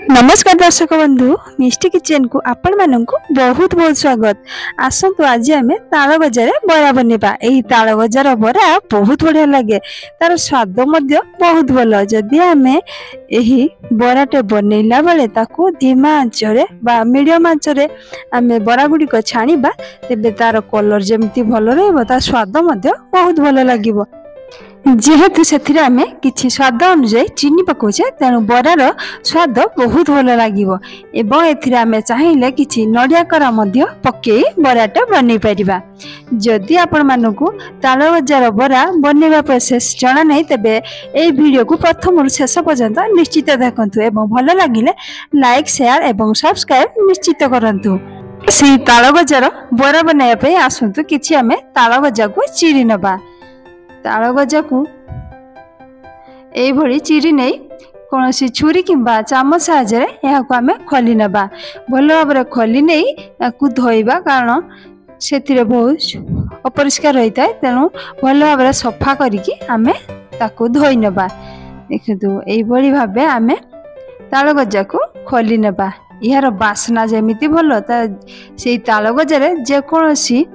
नमस्कार दर्शक बंधु मिष्टी किचन को आपण मानक बहुत बहुत स्वागत। आसतु आज आम ताल गजार बरा बनवा। यही ताल गजार बरा बहुत बढ़िया लगे, तार स्वाद बहुत भल। जदि आम यही बराटे बनैला बेले ताकू धीमा आंचरे बा मीडियम आंचरे आम बरा गुड़िक छाणीबा तेबे तार कलर जमी भल रहिबो, तार स्वाद बहुत भल लगिबो। जेहेतु से किछि स्वाद अनुसार चीनी पकाउछे तेणु बरार स्वाद बहुत भल लागिबो। एवं एथिरे आमे चाहिए किछि नडिया करा मध्य पक्के बराटा बनै परिबा। जदि आपण मानकु ताल गजार बरा बनैबा प्रोसेस जणा नै तेबे ए वीडियो को प्रथम रु शेष पर्यंत निश्चित देखंतु एवं भल लागिले लाइक शेयर एवं सब्सक्राइब निश्चित करंतु। से ताल गजार बरा बनैया पे आसंतु किछि आमे ताल गजा को चिरी नबा। ताल गजा को एभली चिरी नहीं कौन सी छुरी किंबा चामच साहाय्य यहाँ को आमे खली नबा। भल भाव खली नहीं याकू धोइबा, कारण से बहुत अपरिष्कार होता है, तेणु भल भाव सफा करिकी आमे ताकू धोई नबा। देखु यही भाव आमे ताल गजा को खली नबा। यार बासना जमीती भल से ताल गजार जेकोसी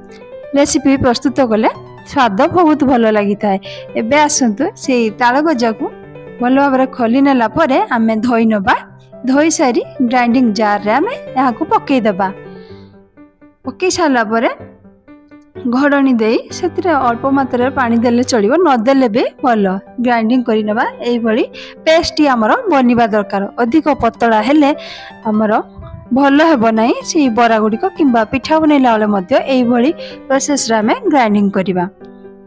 रेसिपी प्रस्तुत कले स्वाद बहुत भल लगी था। एबे आसंतु से ताल गजा को भल भाव खली नेला परे आमे धोई नबा। धोई सारी ग्राइंडिंग जार रे आमे यहाँ को पकई दबा। पकई सारा परे घड़नी दे से अल्प मात्रा पानी देले चलिबो, न देले भी भल। ग्राइंडिंग करी नबा। एई भली पेस्ट हमर बनिबा दरकार। अधिक पतला हेले हमर भल हेबो नाही से बरा गुड़िक किंबा पिठा बनैला बेले मध्य एई भली प्रोसेस रे आमे ग्राइंडिंग करिबा।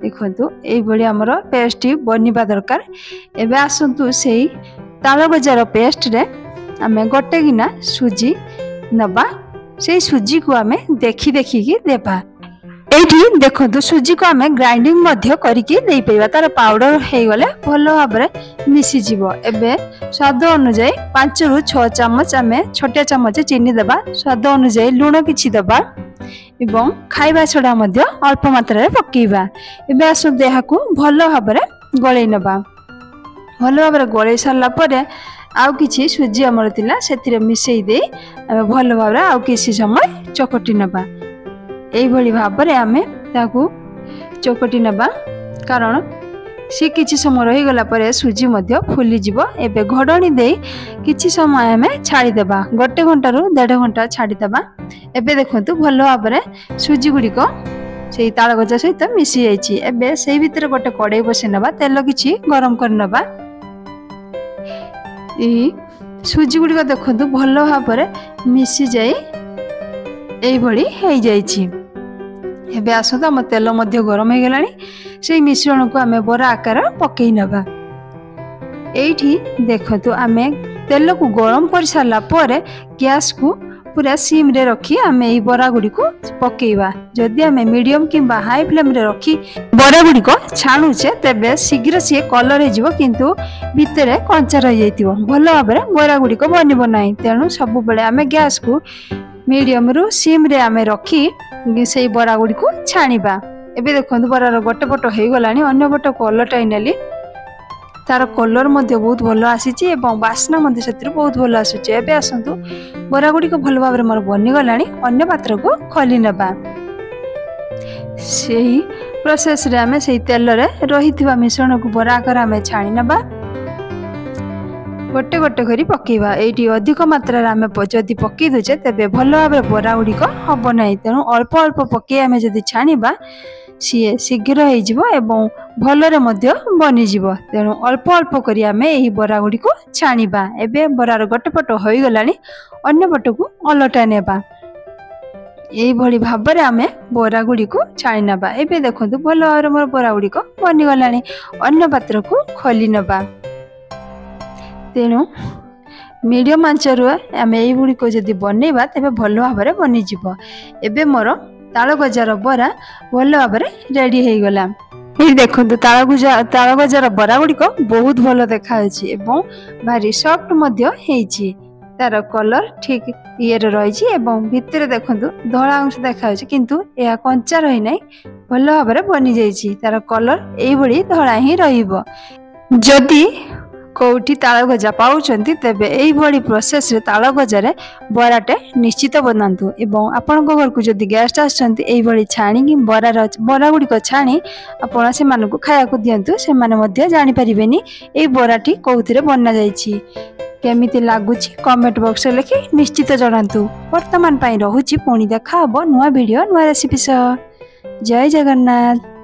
देखंतु एई भली हमर पेस्ट बनिबा दरकार। एबे आसंतु सेही ताल गजार पेस्ट रे आमे गोटे गिना सुजी नबा। सेही सुजी को आमे देखि देखि देबा। एठी देखंतु सुजी को आमे ग्राइंडिंग मध्य करिके देई पेबा, तार पाउडर हे गले भल भाबरे मिसी जीवो। एबे स्वाद अनुसार 5 रु 6 चम्मच आमे छोटे चम्मच चीनी देबा। स्वाद अनुसार लूण किछि देबा एवं खाइबा सोडा मध्य अल्प मात्रा रे पकेइबा। एबे आसु देहाकू भल भाबरे गळै नबा। भल भाबरे गळै सारला परे आउ किछि सुजी हमर तिला सेतिरे मिसेई दे भल भाबरे आउ किछि समय चकटी नबा। एई भली भाबरे आमे ताकू चकटी नबा, कारण से किछि समय रही गला परे सुजी मध्य फुली जिवो। एबे घड़नी दे किछि समय आमे छाड़ी देबा। गोटे घंटा रु 1.5 घंटा छाड़ी देबा। एबे देखंतु भल भाबरे सुजी गुड़िक से ताल गजा सहित मिसी जाइछि। एबे सेई भितर गोटे कड़ाई बसे नबा। तेल किछि गरम कर नबा। ई सुजी गुड़िक देखंतु भल भाबरे मिसी जाई एई भली हेई जाइछि। एबे आसंतु हम तेल मध्य गरम हो गलानी। से मिश्रण को आमे बरा आकार पकई नबा। एठी देखंतु आमे तेल को गरम कर सारला परे गैस को पूरा सिम रे रखी आमे ई बरा गुडी को पकेइबा। जदि आमे मीडियम किंबा हाई फ्लेम रे रखी बरा गुडी को छाणुचे तेबे शीघ्र से कलर हे जिवो, किंतु भितरे कंचा रह जाइतिबो। भलो भाबरे बरा गुडी को बनिबो नाही। तेणु सब बेले आमे गैस को मीडियम रु सिम रे आमे रखी से बरा गुडी को छाणीबा। एबे देखंतु बरार गोटे पट हो गलानी, अन्य पट को ओलटाई नेली। तार कलर मध्य बहुत भल आसीची एवं बास्ना मध्य सेतिर बहुत भल आसुची। एबे आसंतु बरा गुडी को भल भाबरे मोर बनि गलानी। अन्य पात्र को खली नबा। सेही प्रोसेस रे आमे सेही तेल रे रहिथिबा मिश्रण को बरा आकार आमे छाणी नबा। गोटे गोटे करी पकेइबा। एठी अधिक मात्रा रे आमे जदि पकेइ दोचे तेबे भल भाबरे बरा गुडी को हबो नाही। तेणु अल्प अल्प पकेइ आमे जदि छाणीबा सी शीघ्र हो जिवो एवं भलरे मध्य बनि जिवो। तेणु अल्प अल्प करी आमे एही बरा गुडी को छाणीबा। एबे बरार गोटे पट हो गलानी, अन्य पट को ओलटा नेबा। एही भली भाबरे आमे बरा गुडी को छाणी नबा। एबे देखंतु भल भाबरे मोर बरा गुडी को बनि गलानी। अन्य पात्र को खली नबा। तेणु मीडियम आंचर आमे एही गुडी को जदि बनैबा तेबे भल भाबरे बनि जिवो। एबे मोर ताल गजार बरा भल भाव रेडी हो गला। ये देखो ताल गजार बरा गुड़िक बहुत भल देखा एवं भारी सॉफ्ट मध्य हेइछि। तार कलर ठीक ये रही एवं भितर देखो धला अंश देखा किंतु यह कंचा रही ना भल भाव बनी जाइछि। तार कलर यही धला ही रहिबो। जदि कौटी ताल गजा पाउछंती तेबे एई भली प्रोसेस रे ताल गजारे बराटे निश्चित बनातु एवं आपण घर को जदि गेस्ट आछंती एई भली छाणी कि बरा गुडी को छाणी आपण से मान को खाया को दियंतु से माने मध्ये जानि परिबेनी एई बराटी कोउथिरे बन्ना जाईछि केमिति लागुछि कमेंट बॉक्स रे लिखि निश्चित जणांतु। वर्तमान पई रहुछि पुणी देखा हबो नुवा वीडियो नुवा रेसिपी सह। जय जगन्नाथ।